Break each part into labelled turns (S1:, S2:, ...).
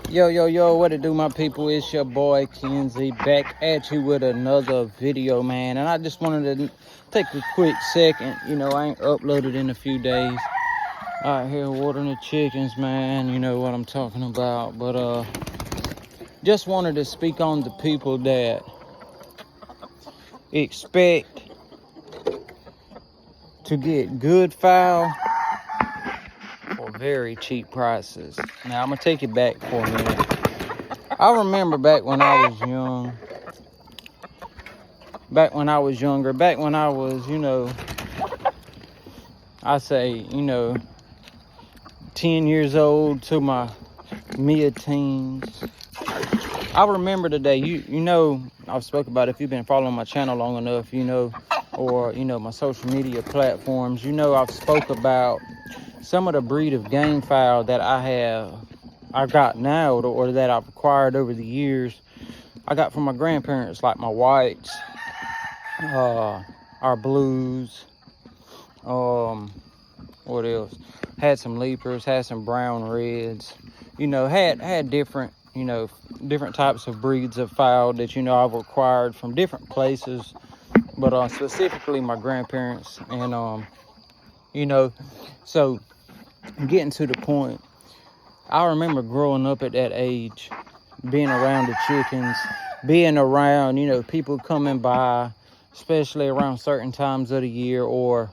S1: Yo, what it do, my people? It's your boy Kenzie back at you with another video, man. And I just wanted to take a quick second. I ain't uploaded in a few days. Out here watering the chickens, man. You know what I'm talking about. But just wanted to speak on the people that expect to get good fowl for very cheap prices. Now I'm gonna take it back for a minute. I remember back when I was young, back when I was 10 years old to my mid-teens. I remember the day, I've spoke about it. If you've been following my channel long enough, or my social media platforms, I've spoke about some of the breed of game fowl that I got now, or that I've acquired over the years. I got from my grandparents, like my whites, our blues, what else? Had some leapers, had some brown reds, had different, different types of breeds of fowl that, I've acquired from different places, but specifically my grandparents. And, so getting to the point, I remember growing up at that age, being around the chickens, being around, people coming by, especially around certain times of the year, or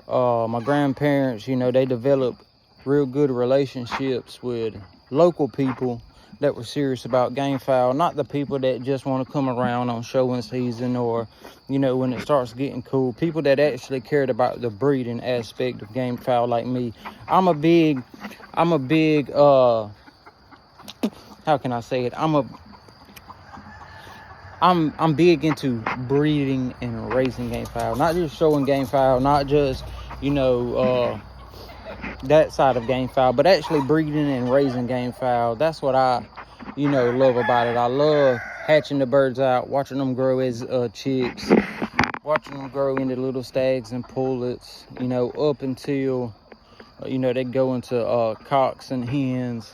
S1: my grandparents, they developed real good relationships with local people that were serious about game fowl, not the people that just want to come around on showing season, or, when it starts getting cool. People that actually cared about the breeding aspect of game fowl, like me. I'm a big, how can I say it? I'm big into breeding and raising game fowl, not just showing game fowl, not just, that side of game fowl, but actually breeding and raising game fowl. That's what I, love about it. I love hatching the birds out, watching them grow as chicks, watching them grow into little stags and pullets, up until, they go into cocks and hens.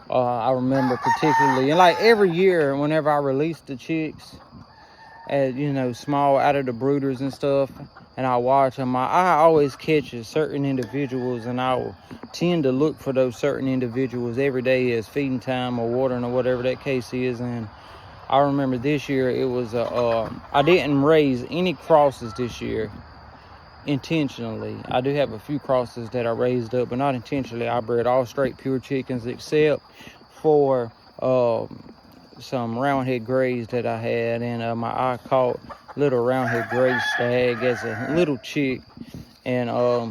S1: I remember particularly, and like every year, whenever I release the chicks, as small out of the brooders and stuff, and I watch them, I always catch certain individuals, and I will tend to look for those certain individuals every day as feeding time or watering or whatever that case is. And I remember this year, it was I didn't raise any crosses this year intentionally. I do have a few crosses that I raised up, but not intentionally. I bred all straight pure chickens, except for some roundhead grays that I had, and my eye caught little roundhead gray stag as a little chick, and I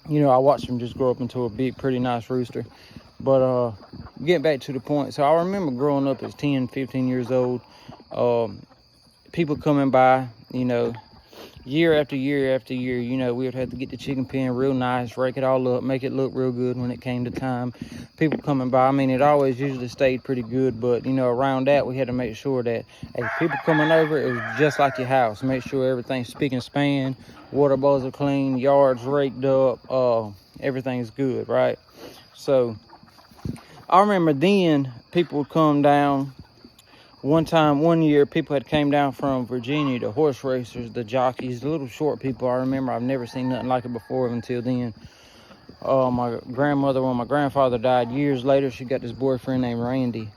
S1: watched him just grow up into a big, pretty nice rooster. But getting back to the point, so I remember growing up as 10, 15 years old, people coming by, year after year after year, we would have to get the chicken pen real nice, rake it all up, make it look real good when it came to time. People coming by, it always usually stayed pretty good, but, around that, we had to make sure that, hey, people coming over, it was just like your house. Make sure everything's spick and span, water bowls are clean, yards raked up, everything's good, right? So, I remember then, people would come down. One year, people had came down from Virginia, the horse racers, the jockeys, the little short people. I remember, I've never seen nothing like it before until then. My grandmother, when my grandfather died years later, she got this boyfriend named Randy.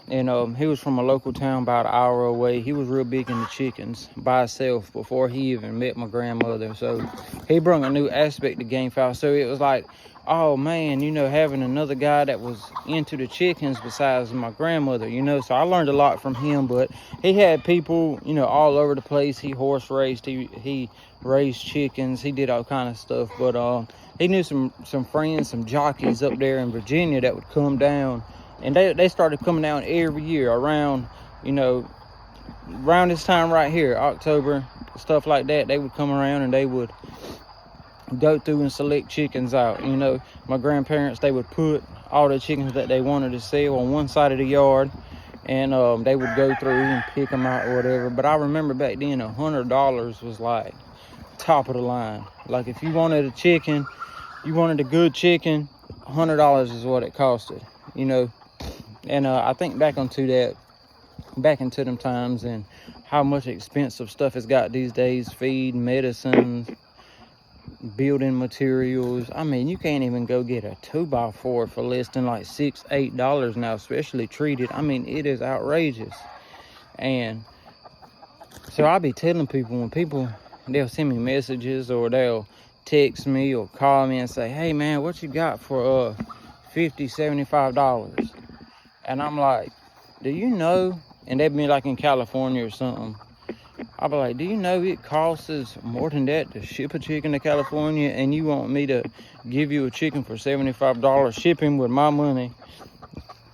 S1: And he was from a local town about an hour away. He was real big into chickens by himself before he even met my grandmother. So he brought a new aspect to game fowl. So it was like, oh man, having another guy that was into the chickens besides my grandmother, so I learned a lot from him. But he had people, all over the place. He horse raced, he raised chickens, he did all kind of stuff. But he knew some friends, some jockeys up there in Virginia that would come down, and they started coming down every year around, around this time right here, October, stuff like that. They would come around and they would go through and select chickens out. My grandparents, they would put all the chickens that they wanted to sell on one side of the yard, and they would go through and pick them out or whatever. But I remember back then, $100 was like top of the line. Like if you wanted a chicken, you wanted a good chicken, $100 is what it costed. you know. And I think back into them times and how much expensive stuff has got these days: feed, medicines, building materials. I mean, you can't even go get a 2x4 for less than like $6, $8 now, especially treated. I mean, it is outrageous. And so I'll be telling people, when people, they'll send me messages or they'll text me or call me and say, hey man, what you got for $50, $75? And I'm like, do you know? And they'd be like in California or something. I'll be like, do you know it costs more than that to ship a chicken to California, and you want me to give you a chicken for $75 shipping with my money?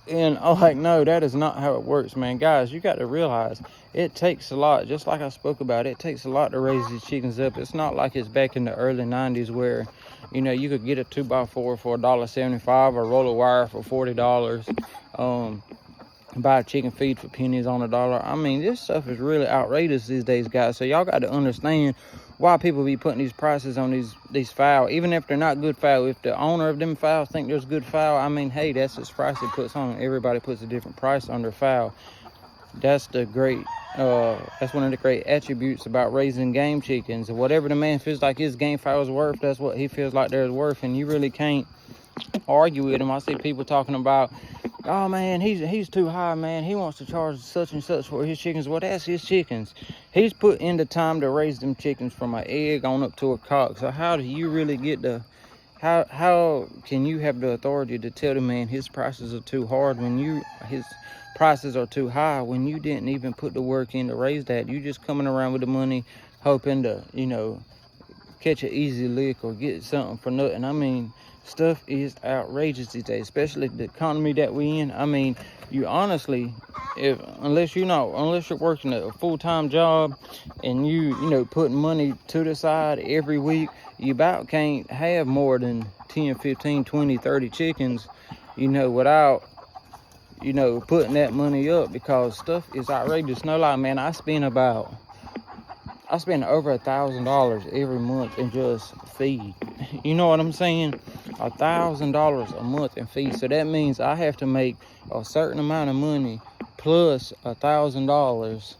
S1: And I'm like, no, that is not how it works, man. Guys, you got to realize it takes a lot. Just like I spoke about, it takes a lot to raise these chickens up. It's not like it's back in the early 90s where, you know, you could get a 2x4 for $1.75 or roll of wire for $40. Buy chicken feed for pennies on $1. I mean, this stuff is really outrageous these days, guys. So y'all got to understand why people be putting these prices on these fowl, even if they're not good fowl. If the owner of them fowls think there's good fowl, I mean, hey, that's his price he puts on them. Everybody puts a different price on their fowl. That's the great that's one of the great attributes about raising game chickens. Whatever the man feels like his game fowl is worth, that's what he feels like they're worth, and you really can't argue with him. I see people talking about, oh man, he's too high, man. He wants to charge such and such for his chickens. Well, that's his chickens. He's put in the time to raise them chickens from an egg on up to a cock. So how do you really get the, how can you have the authority to tell the man his prices are too hard when his prices are too high when you didn't even put the work in to raise that? You just coming around with the money hoping to, you know, catch an easy lick or get something for nothing. I mean, stuff is outrageous these days, especially the economy that we in. I mean, you honestly, unless you're working a full-time job and you know, putting money to the side every week, you about can't have more than 10, 15, 20, 30 chickens, you know, without, you know, putting that money up, because stuff is outrageous. No lie, man, I spend over $1,000 every month in just feed. You know what I'm saying? $1,000 a month in feed. So that means I have to make a certain amount of money plus $1,000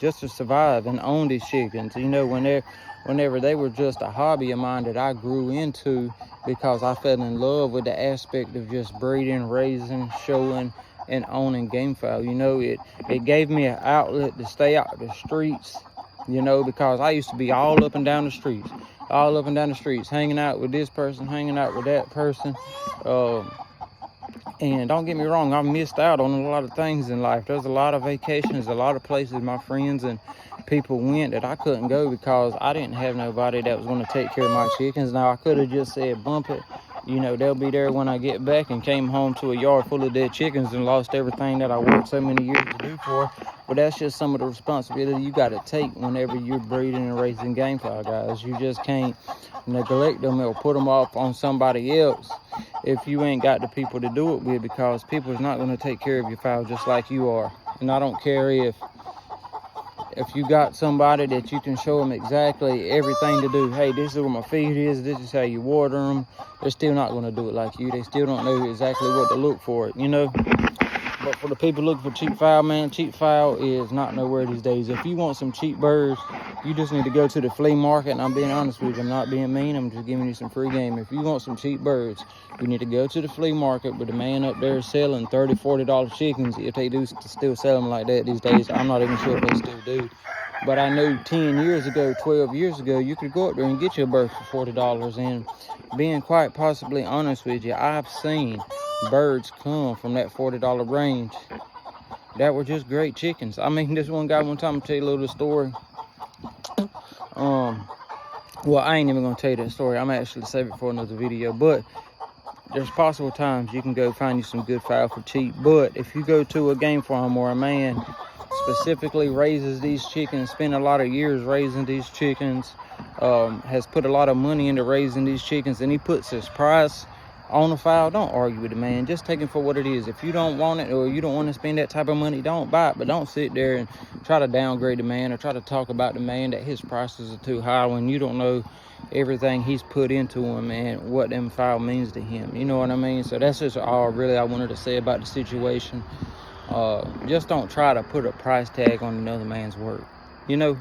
S1: just to survive and own these chickens. You know, whenever they were just a hobby of mine that I grew into because I fell in love with the aspect of just breeding, raising, showing, and owning gamefowl. You know, it gave me an outlet to stay out of the streets. You know, because I used to be all up and down the streets, hanging out with this person, hanging out with that person. And don't get me wrong, I missed out on a lot of things in life. There's a lot of vacations, a lot of places my friends and people went that I couldn't go because I didn't have nobody that was going to take care of my chickens. Now, I could have just said, bump it. You know, they'll be there when I get back, and came home to a yard full of dead chickens and lost everything that I worked so many years to do for. But that's just some of the responsibility you got to take whenever you're breeding and raising gamefowl, guys. You just can't neglect them or put them off on somebody else if you ain't got the people to do it with, because people is not going to take care of your fowl just like you are. And I don't care if you got somebody that you can show them exactly everything to do. Hey, this is where my feed is. This is how you water them. They're still not going to do it like you. They still don't know exactly what to look for, you know. But for the people looking for cheap fowl, man, cheap fowl is not nowhere these days. If you want some cheap birds, you just need to go to the flea market. And I'm being honest with you. I'm not being mean. I'm just giving you some free game. If you want some cheap birds, you need to go to the flea market with the man up there selling $30, $40 chickens. If they do still sell them like that these days, I'm not even sure if they still do. But I know 10 years ago, 12 years ago, you could go up there and get you a bird for $40. And being quite possibly honest with you, I've seen birds come from that $40 range that were just great chickens. I mean, this one guy one time, I'll tell you a little story. Well, I ain't even gonna tell you that story. I'm actually save it for another video. But there's possible times you can go find you some good fowl for cheap. But if you go to a game farm where a man specifically raises these chickens, spent a lot of years raising these chickens, has put a lot of money into raising these chickens, and he puts his price own a fowl, don't argue with the man. Just take it for what it is. If you don't want it, or you don't want to spend that type of money, don't buy it. But don't sit there and try to downgrade the man, or try to talk about the man that his prices are too high when you don't know everything he's put into him and what them fowl means to him. You know what I mean? So that's just all really I wanted to say about the situation. Just don't try to put a price tag on another man's work, you know.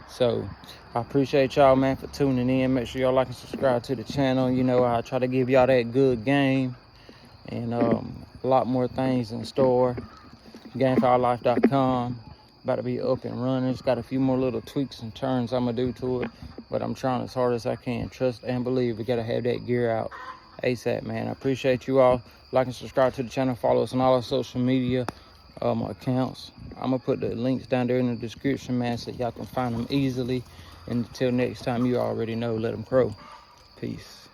S1: So I appreciate y'all, man, for tuning in. Make sure y'all like and subscribe to the channel. You know, I try to give y'all that good game, and a lot more things in store. GameefowlLife.com about to be up and running. It's got a few more little tweaks and turns I'm gonna do to it, but I'm trying as hard as I can. Trust and believe. We gotta have that gear out ASAP, man. I appreciate you all. Like and subscribe to the channel. Follow us on all our social media accounts. I'm gonna put the links down there in the description, man, so y'all can find them easily. And until next time, you already know, let them crow. Peace.